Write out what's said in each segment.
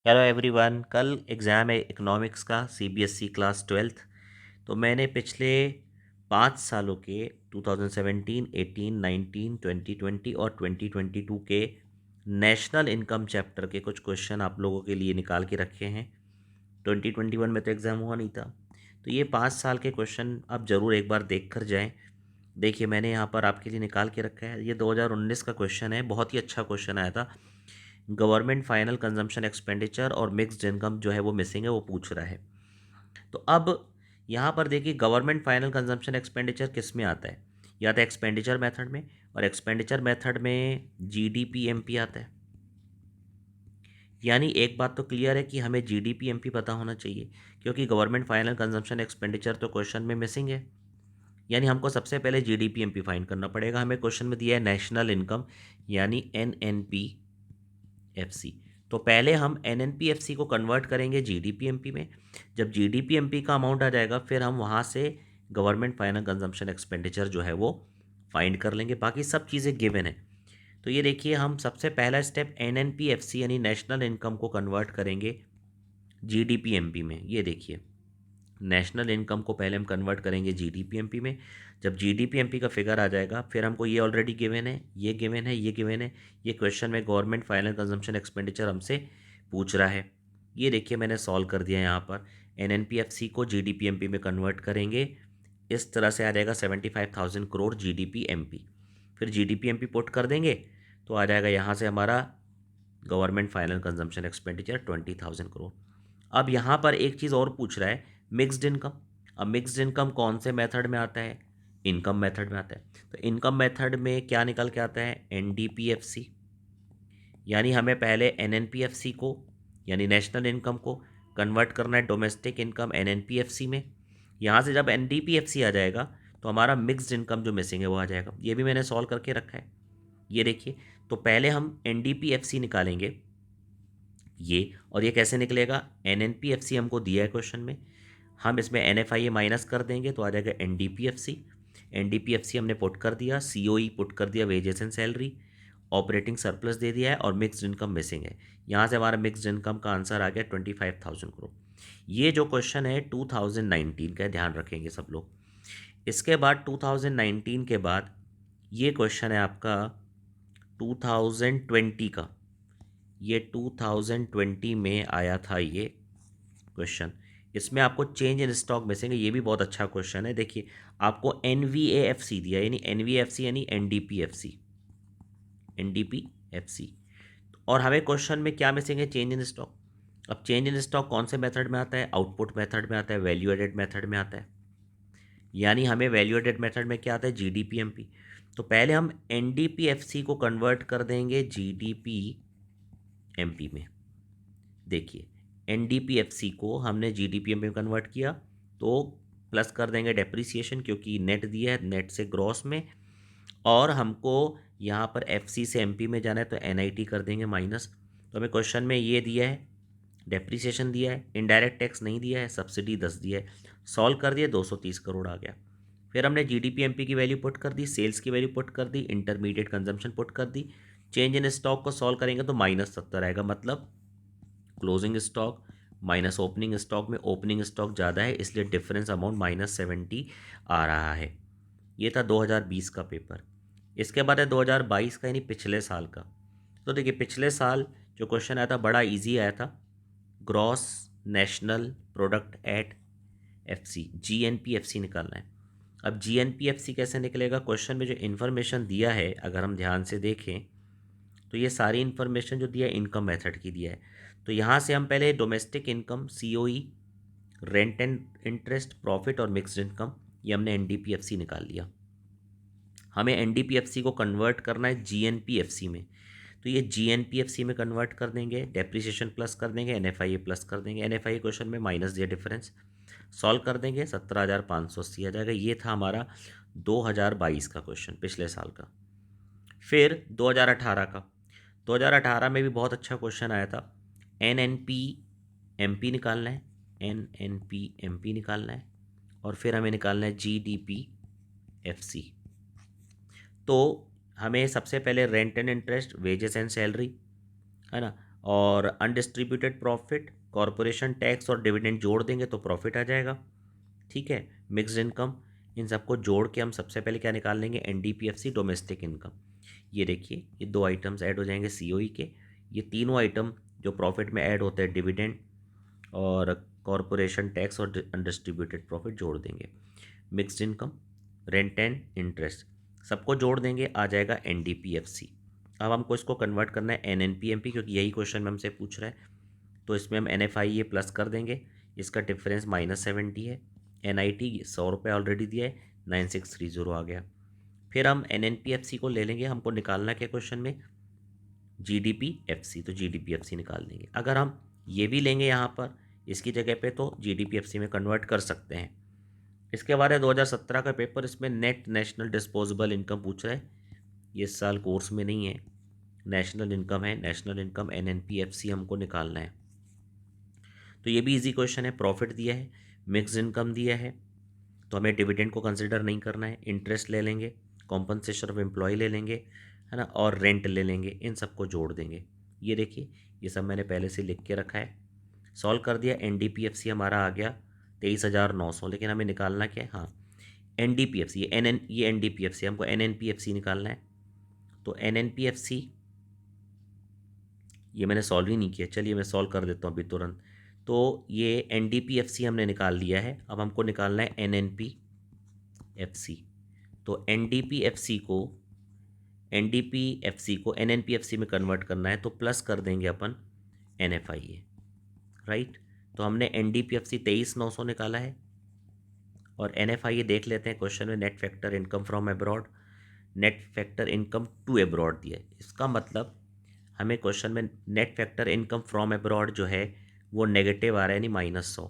Hello everyone. कल exam है economics का सीबीएसई क्लास 12th। तो मैंने पिछले 5 सालों के 2017, 18, 19, 2020 और 2022 के नेशनल इनकम चैप्टर के कुछ क्वेश्चन आप लोगों के लिए निकाल के रखे हैं। 2021 में तो एग्ज़ाम हुआ नहीं था, तो ये 5 साल के क्वेश्चन आप ज़रूर एक बार देख कर जाएँ। देखिए, मैंने यहाँ पर आपके लिए निकाल के रखा है। ये 2019 का क्वेश्चन है, बहुत ही अच्छा क्वेश्चन आया था। गवर्नमेंट फाइनल कंजम्पशन एक्सपेंडिचर और मिक्स्ड इनकम जो है वो मिसिंग है, वो पूछ रहा है। तो अब यहाँ पर देखिए, गवर्नमेंट फाइनल कंजम्पशन एक्सपेंडिचर किस में आता है? या तो एक्सपेंडिचर मेथड में, और एक्सपेंडिचर मेथड में जीडीपी एमपी आता है। यानी एक बात तो क्लियर है कि हमें जीडीपी एमपी पता होना चाहिए, क्योंकि गवर्नमेंट फाइनल कंजम्पशन एक्सपेंडिचर तो क्वेश्चन में मिसिंग है। यानी हमको सबसे पहले जीडीपी एमपी फाइंड करना पड़ेगा। हमें क्वेश्चन में दिया है नेशनल इनकम, यानी एनएनपी एफसी। तो पहले हम एनएनपीएफसी को कन्वर्ट करेंगे जीडीपीएमपी में। जब जीडीपीएमपी का अमाउंट आ जाएगा, फिर हम वहाँ से गवर्नमेंट फाइनल कंजम्पशन एक्सपेंडिचर जो है वो फाइंड कर लेंगे। बाकी सब चीज़ें गिवन है। तो ये देखिए, हम सबसे पहला स्टेप एनएनपीएफसी यानी नेशनल इनकम को कन्वर्ट करेंगे जीडीपीएमपी में। ये देखिए, नेशनल इनकम को पहले हम कन्वर्ट करेंगे जीडीपीएमपी में। जब जीडीपीएमपी का फिगर आ जाएगा, फिर हमको ये ऑलरेडी गिवन है, ये गिवन है, ये गिवन है। ये क्वेश्चन में गवर्नमेंट फाइनल कंजम्पशन एक्सपेंडिचर हमसे पूछ रहा है। ये देखिए, मैंने सॉल्व कर दिया। यहाँ पर एनएनपीएफसी को जीडीपीएमपी में कन्वर्ट करेंगे, इस तरह से आ जाएगा 75,000 करोड़ जीडीपीएमपी। फिर जीडीपीएमपी पुट कर देंगे, तो आ जाएगा यहाँ से हमारा government final consumption expenditure 20,000 crore. अब यहाँ पर एक चीज़ और पूछ रहा है, मिक्स्ड इनकम। अब मिक्स्ड इनकम कौन से मेथड में आता है? इनकम मेथड में आता है। तो इनकम मेथड में क्या निकल के आता है? एनडीपीएफसी। यानी हमें पहले एनएनपीएफसी को, यानी नेशनल इनकम को, कन्वर्ट करना है डोमेस्टिक इनकम एनएनपीएफसी में। यहाँ से जब एनडीपीएफसी आ जाएगा, तो हमारा मिक्स्ड इनकम जो मिसिंग है वो आ जाएगा। ये भी मैंने सॉल्व करके रखा है। ये देखिए, तो पहले हम एनडीपीएफसी निकालेंगे, ये। और ये कैसे निकलेगा? एनएनपीएफसी हमको दिया है क्वेश्चन में, हम इसमें एनएफआईए माइनस कर देंगे तो आ जाएगा एनडीपीएफसी। एनडीपीएफसी हमने पुट कर दिया, सीओई पुट कर दिया, wages and salary, operating surplus दे दिया है, और मिक्स्ड इनकम मिसिंग है। यहाँ से हमारा मिक्स्ड इनकम का आंसर आ गया 25,000 करोड़। ये जो क्वेश्चन है 2019 का, ध्यान रखेंगे सब लोग। इसके बाद 2019 के बाद ये क्वेश्चन है आपका 2020 का। ये 2020 में आया था ये क्वेश्चन। इसमें आपको चेंज इन स्टॉक मिसिंग है। ये भी बहुत अच्छा क्वेश्चन है। देखिए, आपको एनवीएएफसी दिया, यानी एनवीएफसी यानी एनडीपीएफसी, एनडीपीएफसी। और हमें क्वेश्चन में क्या मिसिंग है? Change in stock. अब चेंज इन स्टॉक कौन से मेथड में आता है? आउटपुट मेथड में आता है, वैल्यू एडेड मेथड में आता है। यानी हमें वैल्यू एडेड मेथड में क्या आता है? जीडीपीएमपी। तो पहले हम एनडीपीएफसी को कन्वर्ट कर देंगे जीडीपीएमपी में। देखिए, एनडीपीएफसी को हमने जीडीपीएम में कन्वर्ट किया, तो प्लस कर देंगे डेप्रिसिएशन, क्योंकि नेट दिया है, नेट से ग्रॉस में। और हमको यहाँ पर एफसी से एमपी में जाना है, तो एनआईटी कर देंगे माइनस। तो हमें क्वेश्चन में ये दिया है, डेप्रिसिएशन दिया है, इनडायरेक्ट टैक्स नहीं दिया है, सब्सिडी 10 दिया है। सॉल्व कर दिया, 230 करोड़ आ गया। फिर हमने जीडीपीएमपी की वैल्यू पुट कर दी, सेल्स की वैल्यू पुट कर दी, इंटरमीडिएट कंजम्पशन पुट कर दी। चेंज इन स्टॉक को सॉल्व करेंगे तो -70 आएगा, मतलब closing stock minus opening stock में ओपनिंग स्टॉक ज़्यादा है, इसलिए डिफरेंस अमाउंट -70 आ रहा है। ये था 2020 का पेपर। इसके बाद है 2022 का, यानी पिछले साल का। तो देखिए, पिछले साल जो क्वेश्चन आया था बड़ा इजी आया था। Gross national product at FC, GNPFC निकालना है। अब जीएनपीएफसी कैसे निकलेगा? क्वेश्चन में जो इन्फॉर्मेशन दिया है, अगर हम ध्यान से देखें, तो ये सारी इन्फॉर्मेशन जो दिया है इनकम मेथड की दिया है। तो यहाँ से हम पहले domestic income, COE, rent and interest, profit और मिक्स्ड इनकम, ये हमने एनडीपीएफसी निकाल लिया। हमें एनडीपीएफसी को कन्वर्ट करना है जीएनपीएफसी में। तो ये जीएनपीएफसी में कन्वर्ट कर देंगे, डेप्रिसिएशन प्लस कर देंगे, एनएफआईए प्लस कर देंगे। एनएफआईए क्वेश्चन में माइनस दिया, डिफरेंस सॉल्व कर देंगे, 17,580 आ जाएगा। ये था हमारा 2022 का क्वेश्चन, पिछले साल का। फिर 2018 का, 2018 में भी बहुत अच्छा क्वेश्चन आया था। N N P M P निकालना है, N N P M P निकालना है, और फिर हमें निकालना है G D P F C. तो हमें सबसे पहले rent and interest, wages and salary, है ना, और अनडिस्ट्रीब्यूटेड प्रॉफिट, कॉरपोरेशन टैक्स और डिविडेंड जोड़ देंगे तो प्रॉफिट आ जाएगा। ठीक है, मिक्स्ड इनकम, इन सबको जोड़ के हम सबसे पहले क्या निकाल लेंगे, एनडीपीएफसी डोमेस्टिक इनकम। ये देखिए ये दो आइटम्स ऐड हो जाएंगे सीओई के। ये तीनों आइटम जो प्रॉफिट में ऐड होते हैं, डिविडेंड और कॉरपोरेशन टैक्स और अनडिस्ट्रीब्यूटेड प्रॉफिट जोड़ देंगे। Mixed income, rent and interest, सबको जोड़ देंगे, आ जाएगा एनडीपीएफसी। अब हमको इसको कन्वर्ट करना है एनएनपीएमपी, क्योंकि यही क्वेश्चन में हमसे पूछ रहा है। तो इसमें हम एनएफआई प्लस कर देंगे, इसका डिफरेंस -70 है। एनआईटी 100 रुपये ऑलरेडी दिया है, 9630 आ गया। फिर हम एनएनपीएफसी को ले लेंगे, हमको निकालना क्या क्वेश्चन में, जीडीपीएफसी, तो जीडीपीएफसी निकाल देंगे। अगर हम ये भी लेंगे यहाँ पर इसकी जगह पे तो जीडीपीएफसी में कन्वर्ट कर सकते हैं। इसके बाद है 2017 का पेपर, इसमें नेट नेशनल डिस्पोजेबल इनकम पूछ रहा है। ये इस साल कोर्स में नहीं है, नेशनल इनकम है, नेशनल इनकम एनएनपीएफसी हमको निकालना है। तो ये भी इजी क्वेश्चन है, प्रॉफिट दिया है, मिक्स इनकम दिया है, तो हमें डिविडेंड को कंसिडर नहीं करना है, इंटरेस्ट ले लेंगे, कॉम्पनसेशन ऑफ एम्प्लॉय ले लेंगे, है ना, और रेंट ले लेंगे, इन सबको जोड़ देंगे। ये देखिए ये सब मैंने पहले से लिख के रखा है, सॉल्व कर दिया। एनडीपीएफसी हमारा आ गया 23,900, लेकिन हमें निकालना क्या है, हाँ एनडीपीएफसी, ये एनडीपीएफसी, हमको एनएनपीएफसी निकालना है। तो एनएनपीएफसी ये मैंने सॉल्व ही नहीं किया, चलिए मैं सॉल्व कर देता हूँ अभी तुरंत। तो ये एनडीपीएफसी हमने निकाल लिया है, अब हमको निकालना है एनएनपीएफसी। तो एनडीपीएफसी को एनएनपीएफसी में कन्वर्ट करना है, तो प्लस कर देंगे अपन एनएफआईए, राइट। तो हमने एनडीपीएफसी 23,900 निकाला है, और एनएफआईए देख लेते हैं क्वेश्चन में, net factor income from abroad, net factor income to abroad दिया है। इसका मतलब हमें क्वेश्चन में net factor income from abroad जो है वो नेगेटिव आ रहा है, यानी -100।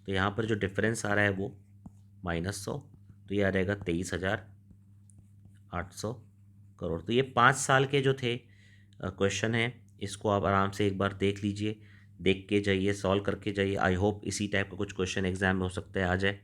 तो यहाँ पर जो डिफरेंस आ रहा है वो -100, तो ये आ जाएगा 23,800 करोड़। तो ये 5 साल के जो थे क्वेश्चन हैं, इसको आप आराम से एक बार देख लीजिए, देख के जाइए, सॉल्व करके जाइए। आई होप इसी टाइप का कुछ क्वेश्चन एग्जाम में हो सकता है आ जाए।